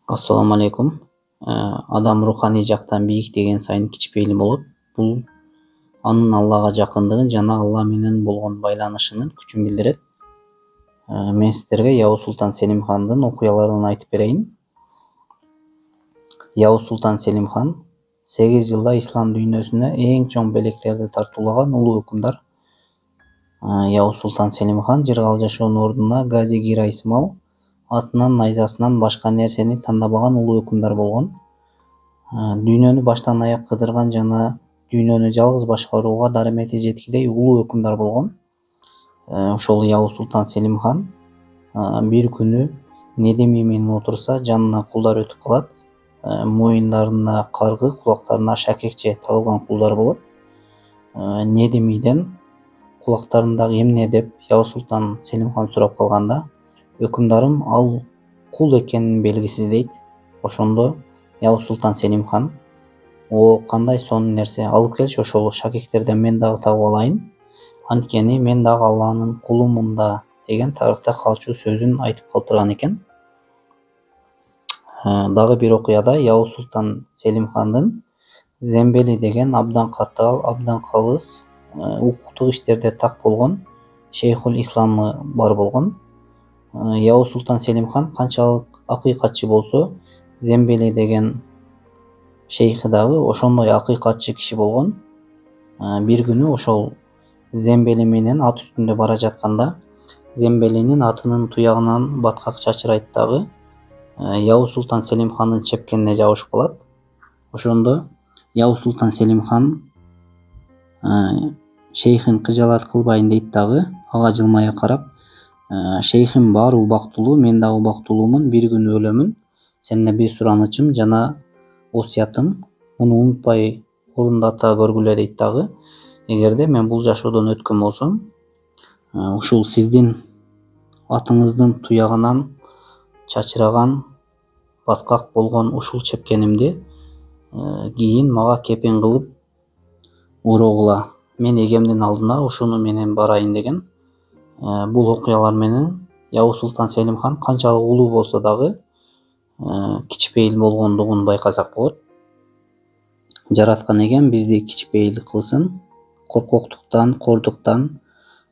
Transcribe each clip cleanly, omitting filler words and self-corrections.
Assalamu алейкум. Адам руханий жактан бийиктеген сайын кичпейил болот. Бул анын Аллага жакындыгын жана Алла менен болгон байланышынын күчүн билдирет. Мен сиздерге Явuz Султан Селим-хандын окуяларын айтып берейин. Явuz Султан Селим-хан 8 жылда ислам дүйнөсүнө эң чоң белектерди тартуулаган улуу өкүмдар. Явuz Султан Селим-хан жыргал жашоонун ордуна Гази-Гира Исмал атынан найзасынан башка нерсени тандабаган улуу өкүмдар болгон. Дүйнөнү баштан аяк кыдырган жана дүйнөнү жалгыз башкарууга дарымети жеткидей улуу өкүмдар болгон. Ошол Явuz Султан Селим-хан бир күнү недеми менен отурса, жанына кулдар өтүп калат. Моюндарына каргы, кулактарына шакекче тагылган кулдар болот. Недемиден кулактарындагы эмне деп Явuz Султан Селим-хан сурап калганда, өкүмдарым ал кул экенин белгиси дейт. Ошондо Явuz Султан Селим-хан: "О, кандай сонун нерсе, алып келчи ошол шакектерден мен дагы тагып алайын. Анткени мен дагы Алланын кулумун да" деген тарыхта калчу сөзүн айтып калтырган экен. Дагы бир окуяда Явuz Султан Селим-хандын Зембели деген абдан катаал, абдан калыс, укуктук иштерде так болгон шейхул исламы бар болгон. Явuz Султан Селим-хан канчалык акыйкатчы болсо, Зембели деген шейхи дагы ошондой акыйкатчы киши болгон. Бир күнү ошол Зембели менен ат үстүндө бара жатканда, Зембелинин атынын туягынан баткак чачырайт дагы Явuz Султан Селим-хандын чепкенине жабышып калат. Ошондо Явuz Султан Селим-хан шейхин кыжаалат кылбайын дейт дагы, ага жылмая карап: "Шейхим баары убактылуу, мен дагы убактылуумун, бир күнү өлөмүн. Сенден бир суранычым жана осуятым, муну унутпай орундата көргүлө" дейт дагы. "Эгерде мен бул жашоодон өткөн болсом, ушул сиздин атыңыздын туягынан чачыраган баткак болгон ушул чепкенимди кийин мага кепен кылып урогула. Мен эгемдин алдына ушуну менен барайын" деген. Бул окуялар менен Явuz Султан Селим-хан канчалык улуу болсо дагы кичпейил болгондугун байкасак болот. Жараткан эген бизди кичпейил кылсын, коркоктуктан, кордуктан,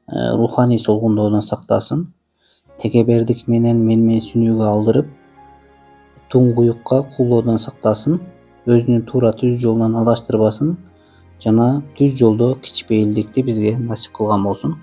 руханий солгундоодон сактасын, текебердик менен менменсинүүгө алдырып, туңгуюкка куулоодон сактасын, өзүнү туура түз жолдон адаштырбасын жана түз жолдо кичпейилдикти бизге насип кылган болсун.